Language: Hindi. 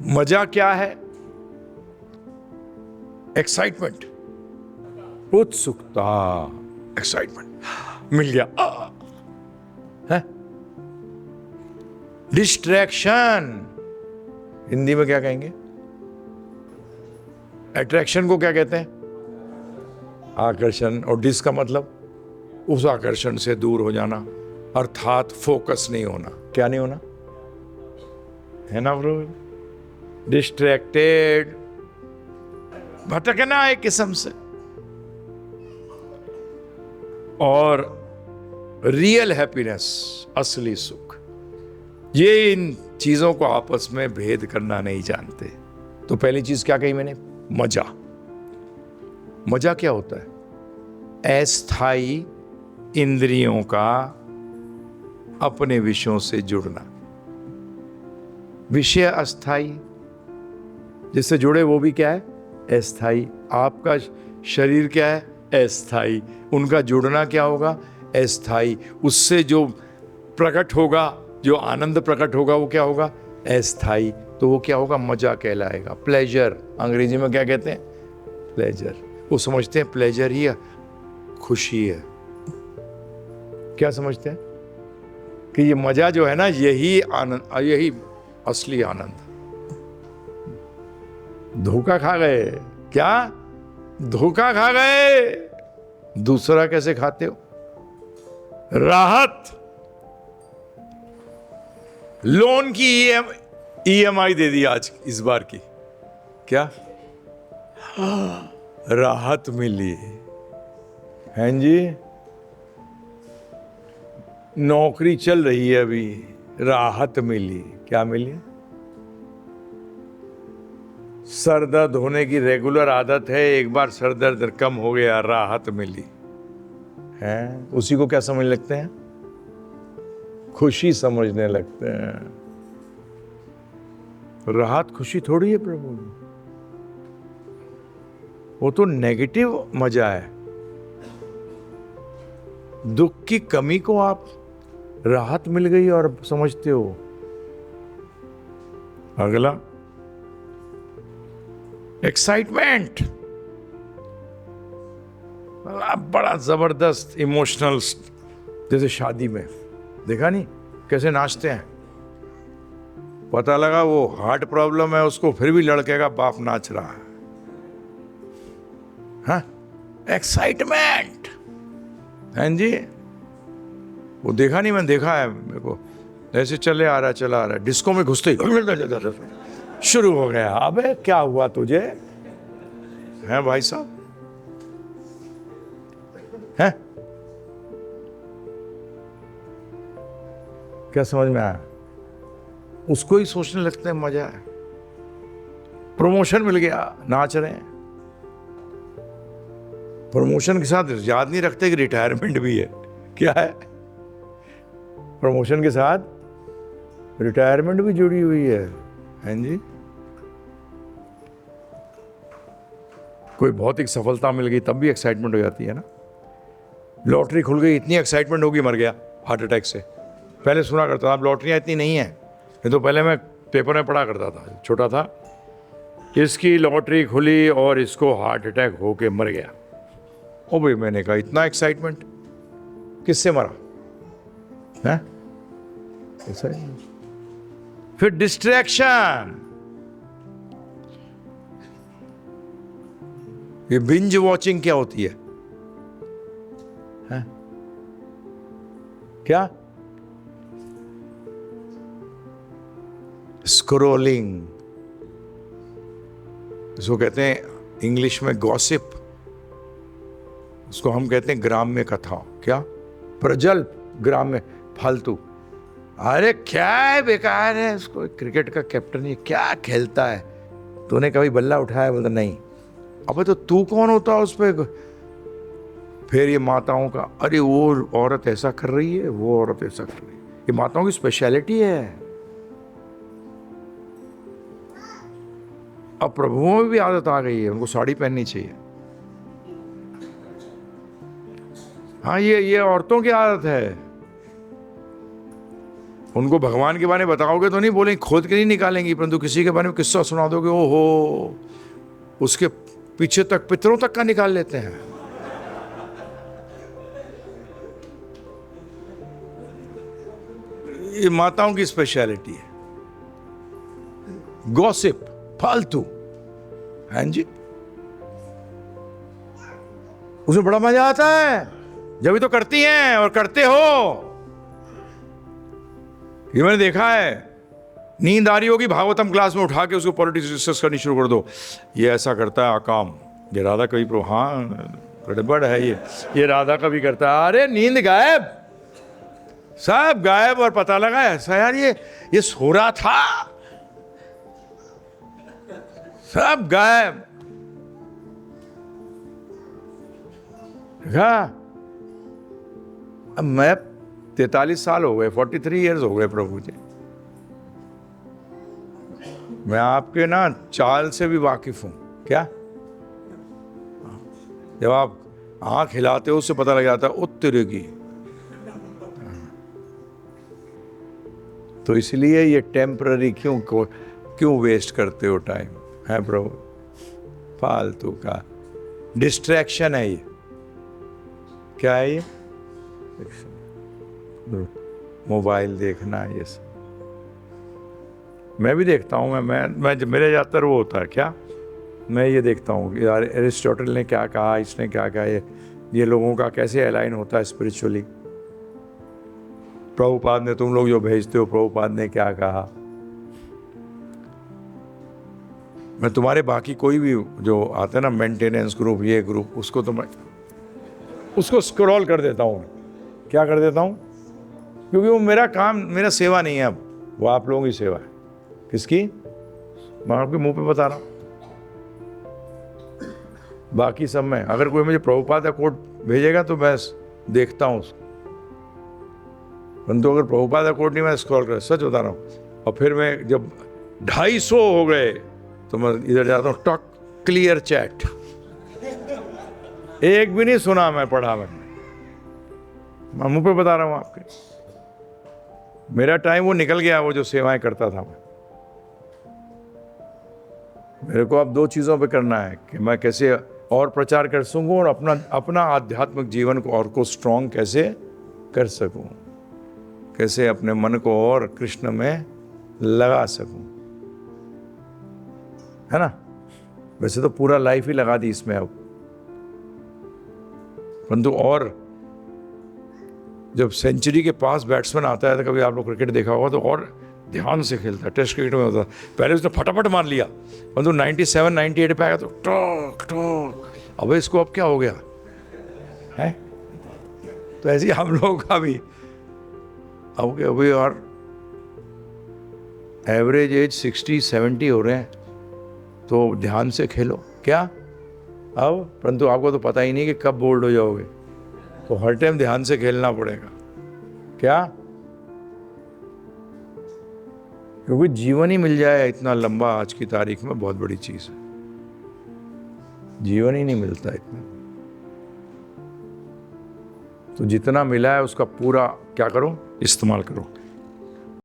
मजा क्या है? एक्साइटमेंट, उत्सुकता, एक्साइटमेंट, मिल गया है। डिस्ट्रैक्शन, हिंदी में क्या कहेंगे? अट्रैक्शन को क्या कहते हैं? आकर्षण। और डिस का मतलब उस आकर्षण से दूर हो जाना, अर्थात फोकस नहीं होना। क्या नहीं होना है ना ब्रो? डिस्ट्रैक्टेड, भटकना एक किस्म से। और रियल हैप्पीनेस, असली सुख, ये इन चीजों को आपस में भेद करना नहीं जानते। तो पहली चीज क्या कही मैंने? मजा। मजा क्या होता है? अस्थाई इंद्रियों का अपने विषयों से जुड़ना। विषय अस्थाई, जिससे जुड़े वो भी क्या है? अस्थाई। आपका शरीर क्या है? अस्थाई। उनका जुड़ना क्या होगा? अस्थाई। उससे जो प्रकट होगा, जो आनंद प्रकट होगा, वो क्या होगा? अस्थाई। तो वो क्या होगा? मजा कहलाएगा। प्लेजर, अंग्रेजी में क्या कहते हैं? प्लेजर। वो समझते हैं प्लेजर ही खुशी है। क्या समझते हैं? कि ये मजा जो है ना, यही आनंद, यही असली आनंद। धोखा खा गए। क्या? धोखा खा गए। दूसरा कैसे खाते हो? राहत। लोन की ईएमआई दे दी आज इस बार की। क्या? राहत मिली। हैं जी? नौकरी चल रही है अभी, राहत मिली। क्या मिली? सर दर्द होने की रेगुलर आदत है, एक बार सर दर्द कम हो गया, राहत मिली है। उसी को क्या समझ लगते हैं? खुशी समझने लगते हैं। राहत खुशी थोड़ी है प्रभु, वो तो नेगेटिव मजा है। दुख की कमी को आप राहत मिल गई और समझते हो। अगला, एक्साइटमेंट। बड़ा जबरदस्त इमोशनल, जैसे शादी में देखा नहीं कैसे नाचते हैं। पता लगा वो हार्ट प्रॉब्लम है उसको, फिर भी लड़के का बाप नाच रहा है। हाँ, एक्साइटमेंट हैं जी। वो देखा नहीं, मैंने देखा है, मेरे को ऐसे चला आ रहा है, डिस्को में घुसते ही शुरू हो गया। अबे क्या हुआ तुझे? हैं भाई साहब? हैं? क्या समझ में आया? उसको ही सोचने लगते हैं मजा है। प्रमोशन मिल गया, नाच रहे हैं। प्रमोशन के साथ याद नहीं रखते कि रिटायरमेंट भी है। क्या है? प्रमोशन के साथ रिटायरमेंट भी जुड़ी हुई है। हैं जी? कोई भौतिक सफलता मिल गई तब भी एक्साइटमेंट हो जाती है ना। लॉटरी खुल गई, इतनी एक्साइटमेंट होगी, मर गया हार्ट अटैक से। पहले सुना करता था, अब लॉटरियाँ इतनी नहीं है। ये तो पहले मैं पेपर में पढ़ा करता था, छोटा था, इसकी लॉटरी खुली और इसको हार्ट अटैक होके मर गया। ओ भाई, मैंने कहा इतना एक्साइटमेंट, किससे मरा है? फिर डिस्ट्रैक्शन। ये बिंज वॉचिंग क्या होती है? क्या? स्क्रोलिंग, इसको कहते हैं इंग्लिश में गॉसिप। उसको हम कहते हैं ग्राम्य कथा। क्या? प्रजल्प, ग्राम्य, फालतू। अरे क्या है, बेकार है। उसको क्रिकेट का कैप्टन, ये क्या खेलता है? तूने कभी बल्ला उठाया? बोलता नहीं। अबे तो तू कौन होता है उस पर? फिर ये माताओं का, अरे वो औरत ऐसा कर रही है, वो औरत ऐसा कर रही है। ये माताओं की स्पेशलिटी है। अब प्रभुओं में भी आदत आ गई है, उनको साड़ी पहननी चाहिए। हाँ, ये औरतों की आदत है। उनको भगवान के बारे में बताओगे तो नहीं बोलेंगे, खोद के नहीं निकालेंगी, परंतु किसी के बारे में किस्सा सुना दोगे, ओहो, उसके पीछे तक पितरों तक का निकाल लेते हैं। ये माताओं की स्पेशलिटी है, गॉसिप, फालतू। हाँ जी, उसमें बड़ा मजा आता है, जब भी तो करती हैं और करते हो। ये मैंने देखा है, नींद आ रही होगी, भागवतम क्लास में उठा के उसको पॉलिटिक्स डिस्कस करनी शुरू कर दो, ये ऐसा करता है आकाम, ये राधा कभी प्रभु, हाँ गड़बड़ है ये राधा कभी करता है, अरे नींद गायब, सब गायब, और पता लगा ऐसा यार ये सो रहा था, सब गायब। देखा, अब मैं 43 साल हो गए, 43 ईयर्स हो गए प्रभु जी, मैं आपके ना चाल से भी वाकिफ हूं। क्या? जब आप आंख हिलाते हो उससे पता लग जाता है उत्तरेगी। तो इसलिए ये टेम्पररी क्यों वेस्ट करते हो टाइम, है प्रभु? फालतू का डिस्ट्रैक्शन है ये। क्या है ये? मोबाइल देखना, ये सब मैं भी देखता हूँ। मैं मेरे ज़्यादातर वो होता है, क्या मैं ये देखता हूँ कि यार एरिस्टोटल ने क्या कहा, इसने क्या कहा, ये लोगों का कैसे अलाइन होता है स्पिरिचुअली। प्रभुपाद ने, तुम लोग जो भेजते हो, प्रभुपाद ने क्या कहा। मैं तुम्हारे बाकी कोई भी जो आते हैं ना, मेंटेनेंस ग्रुप, ये ग्रुप, उसको तो मैं उसको स्क्रॉल कर देता हूँ। क्या कर देता हूँ? क्योंकि वो मेरा काम, मेरा सेवा नहीं है, अब वो आप लोगों की सेवा है। किसकी? मैं आपके मुंह पे बता रहा हूँ। बाकी सब में, अगर कोई मुझे प्रभुपाद का कोट भेजेगा तो मैं देखता हूँ उसको, परंतु अगर प्रभुपाद का कोट नहीं, मैं स्क्रॉल कर, सच बता रहा हूँ। और फिर मैं जब 250 हो गए तो मैं इधर जाता हूँ, टॉक क्लियर चैट, एक भी नहीं सुना मैं, पढ़ा मैं मुंह पे बता रहा हूँ आपके। मेरा टाइम वो निकल गया, वो जो सेवाएं करता था मैं। मेरे को अब 2 चीज़ों पे करना है कि मैं कैसे और प्रचार कर सकूं और अपना आध्यात्मिक जीवन को और को स्ट्रॉन्ग कैसे कर सकूं, कैसे अपने मन को और कृष्ण में लगा सकूं, है ना? वैसे तो पूरा लाइफ ही लगा दी इसमें अब, परंतु और जब सेंचुरी के पास बैट्समैन आता है, तो कभी आप लोग क्रिकेट देखा होगा, तो और ध्यान से खेलता है। टेस्ट क्रिकेट में होता है, पहले उसने फटाफट मार लिया, परंतु 97 98 पे आया तो टॉक टॉक, अब इसको अब क्या हो गया है? तो ऐसे ही हम लोगों का भी अब अभी और एवरेज एज 60-70 हो रहे हैं, तो ध्यान से खेलो। क्या अब? परंतु आपको तो पता ही नहीं कि कब बोल्ड हो जाओगे, तो हर टाइम ध्यान से खेलना पड़ेगा। क्या? क्योंकि जीवन ही मिल जाए इतना लंबा आज की तारीख में, बहुत बड़ी चीज है। जीवन ही नहीं मिलता इतना, तो जितना मिला है उसका पूरा क्या करो, इस्तेमाल करो।